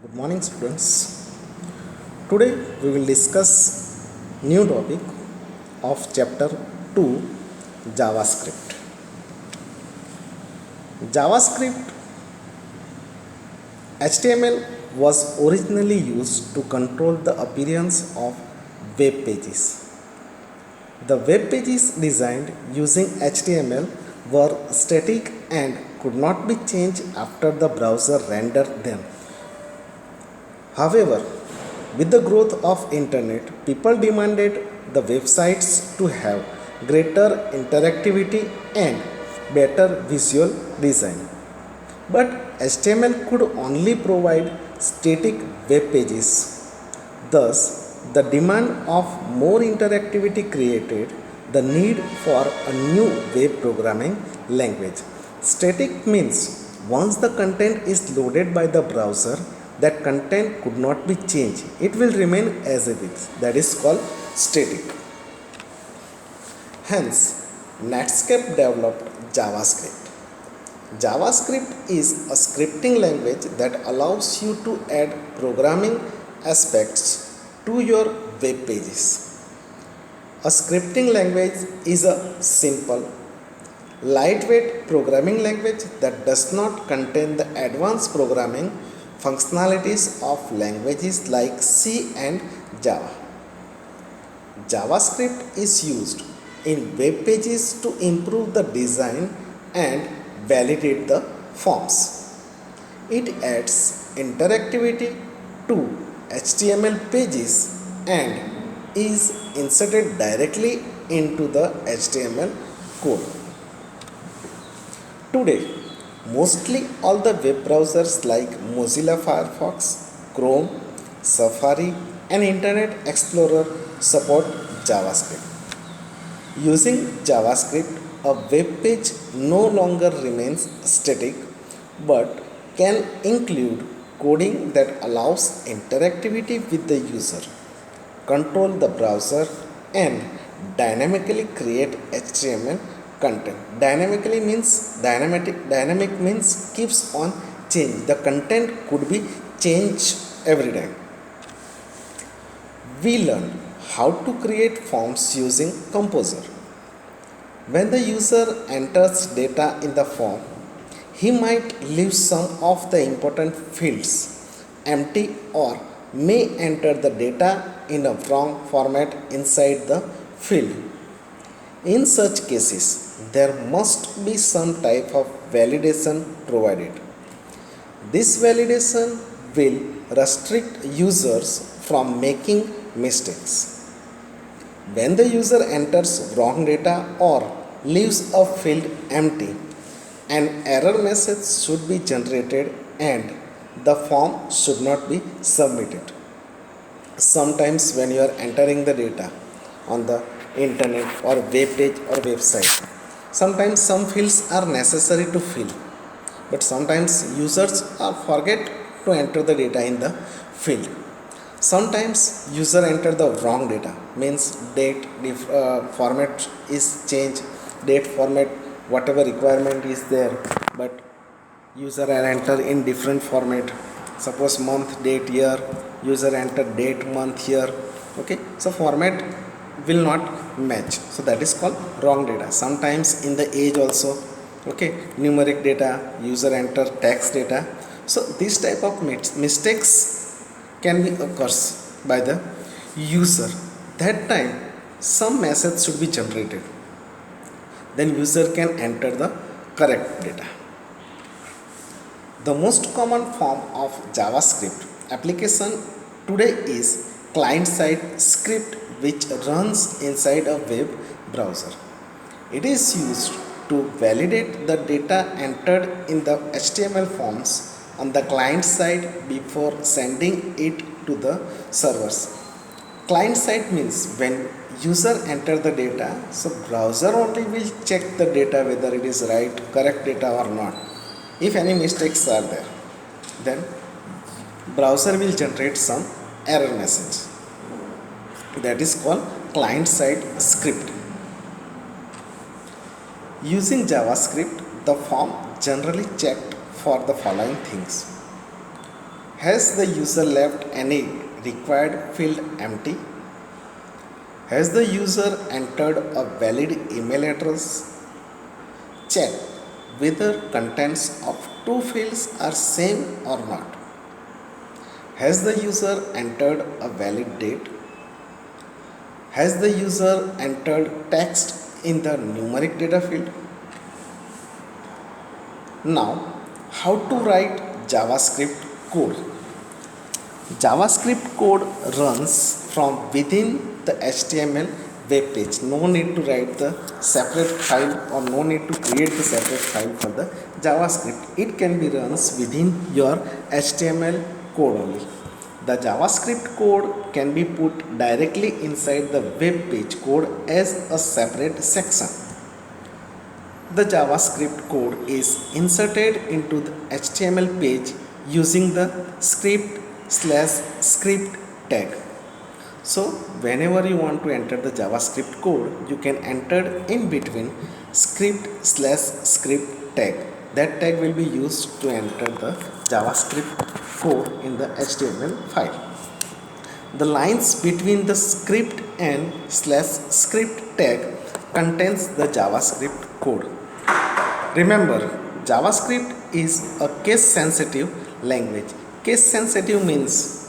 Good morning, students. Today we will discuss new topic of chapter 2, JavaScript. JavaScript HTML was originally used to control the appearance of web pages. The web pages designed using HTML were static and could not be changed after the browser rendered them. However, with the growth of internet, people demanded the websites to have greater interactivity and better visual design. But HTML could only provide static web pages. Thus, the demand of more interactivity created the need for a new web programming language. Static means once the content is loaded by the browser, that content could not be changed. It will remain as it is. That is called static. Hence, Netscape developed JavaScript. JavaScript is a scripting language that allows you to add programming aspects to your web pages. A scripting language is a simple, lightweight programming language that does not contain the advanced programming functionalities of languages like C and Java. JavaScript is used in web pages to improve the design and validate the forms. It adds interactivity to HTML pages and is inserted directly into the HTML code. Today, mostly all the web browsers like Mozilla Firefox, Chrome, Safari, and Internet Explorer support JavaScript. Using JavaScript, a web page no longer remains static but can include coding that allows interactivity with the user, control the browser, and dynamically create HTML content. Dynamic means keeps on change. The content could be changed every time. We learned how to create forms using Composer. When the user enters data in the form, he might leave some of the important fields empty or may enter the data in a wrong format inside the field. In such cases, there must be some type of validation provided. This validation will restrict users from making mistakes. When the user enters wrong data or leaves a field empty, an error message should be generated and the form should not be submitted. Sometimes when you are entering the data on the internet or web page or website, sometimes some fields are necessary to fill, but sometimes users are forget to enter the data in the field. Sometimes user enter the wrong data, means date format is changed, date format whatever requirement is there, but user enter in different format. Suppose month, date, year, user enter date, month, year. Okay, so format will not match, so that is called wrong data. Sometimes in the age also, okay, numeric data, user enter text data. So this type of mistakes can be occurs by the user. That time some message should be generated, then user can enter the correct data. The most common form of JavaScript application today is client-side script, which runs inside a web browser. It is used to validate the data entered in the HTML forms on the client side before sending it to the servers. Client side means when user enter the data, so browser only will check the data whether it is right, correct data or not. If any mistakes are there, then browser will generate some error message. That is called client side script. Using JavaScript, the form generally checked for the following things: Has the user left any required field empty? Has the user entered a valid email address? Check whether contents of two fields are same or not. Has the user entered a valid date? Has the user entered text in the numeric data field? Now, how to write JavaScript code? JavaScript code runs from within the HTML web page. No need to write the separate file or no need to create the separate file for the JavaScript. It can be runs within your HTML code only. The JavaScript code can be put directly inside the web page code as a separate section. The JavaScript code is inserted into the HTML page using the script/script tag. So whenever you want to enter the JavaScript code, you can enter in between script/script tag. That tag will be used to enter the JavaScript code in the HTML file. The lines between the script and /script tag contains the JavaScript code. Remember, JavaScript is a case sensitive language. Case sensitive means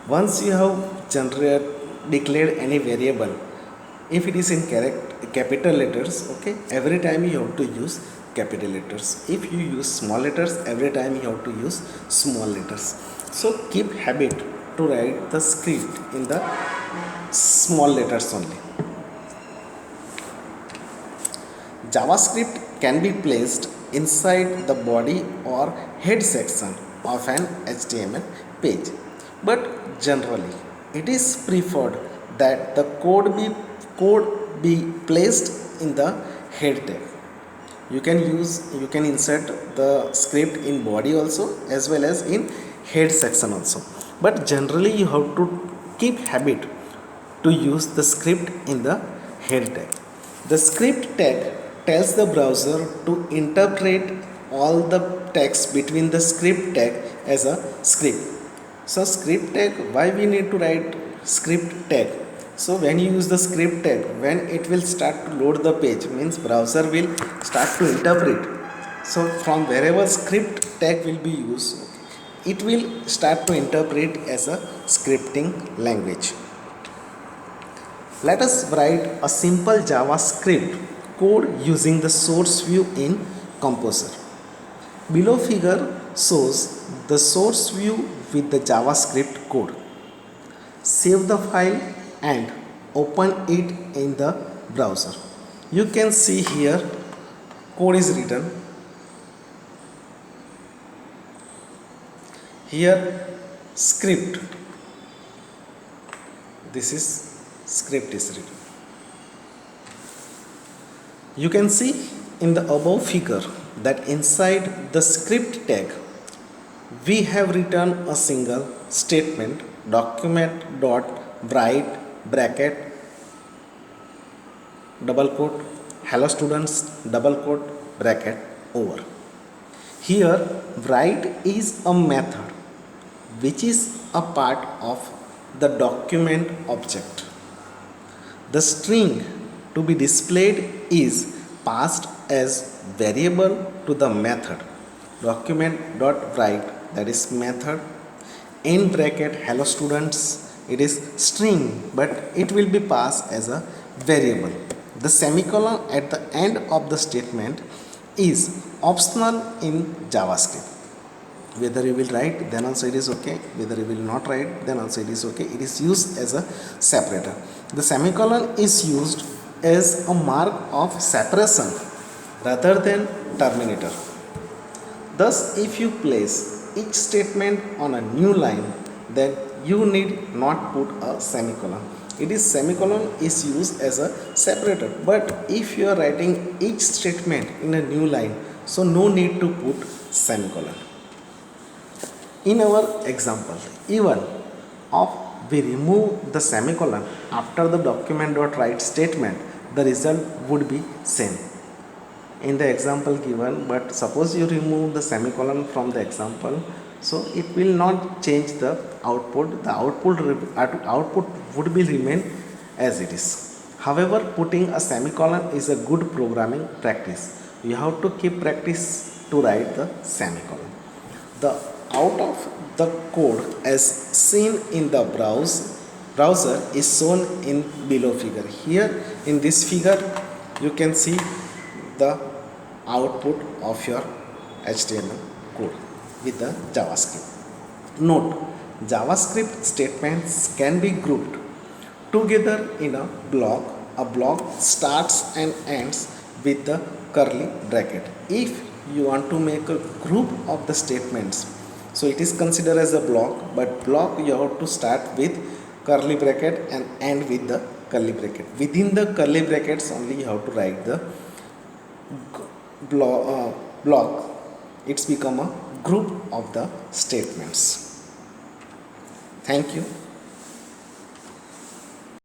once you have declared any variable, if it is in capital letters, okay, every time you have to use capital letters. If you use small letters, every time you have to use small letters. So keep habit to write the script in the small letters only. JavaScript can be placed inside the body or head section of an HTML page, but generally it is preferred that the code be placed in the head tag. You can insert the script in body also as well as in head section also, but generally you have to keep habit to use the script in the head tag. The script tag tells the browser to interpret all the text between the script tag as a script. So script tag, why we need to write script tag? So when you use the script tag, when it will start to load the page, means browser will start to interpret. So from wherever script tag will be used, it will start to interpret as a scripting language. Let us write a simple JavaScript code using the source view in Composer. Below figure shows the source view with the JavaScript code. Save the file and open it in the browser. You can see here code is written. Here script. This is script is written. You can see in the above figure that inside the script tag we have written a single statement document.write bracket double quote hello students double quote bracket over. Here write is a method which is a part of the document object. The string to be displayed is passed as variable to the method document.write, that is method, in bracket hello students, it is string but it will be passed as a variable. The semicolon at the end of the statement is optional in JavaScript. Whether you will write, then also it is okay. Whether you will not write, then also it is okay. It is used as a separator. The semicolon is used as a mark of separation rather than terminator. Thus, if you place each statement on a new line, then you need not put a semicolon. It is semicolon is used as a separator. But if you are writing each statement in a new line, so no need to put semicolon. In our example, even if we remove the semicolon after the document.write statement, the result would be same in the example given. But suppose you remove the semicolon from the example, so it will not change the output. The output would be remain as it is. However, putting a semicolon is a good programming practice. You have to keep practice to write the semicolon. The out of the code as seen in the browser is shown in below figure. Here in this figure you can see the output of your HTML code with the JavaScript. Note, JavaScript statements can be grouped together in a block. A block starts and ends with the curly bracket. If you want to make a group of the statements, so it is considered as a block, but block you have to start with curly bracket and end with the curly bracket. Within the curly brackets only you have to write the block. It's become a group of the statements. Thank you.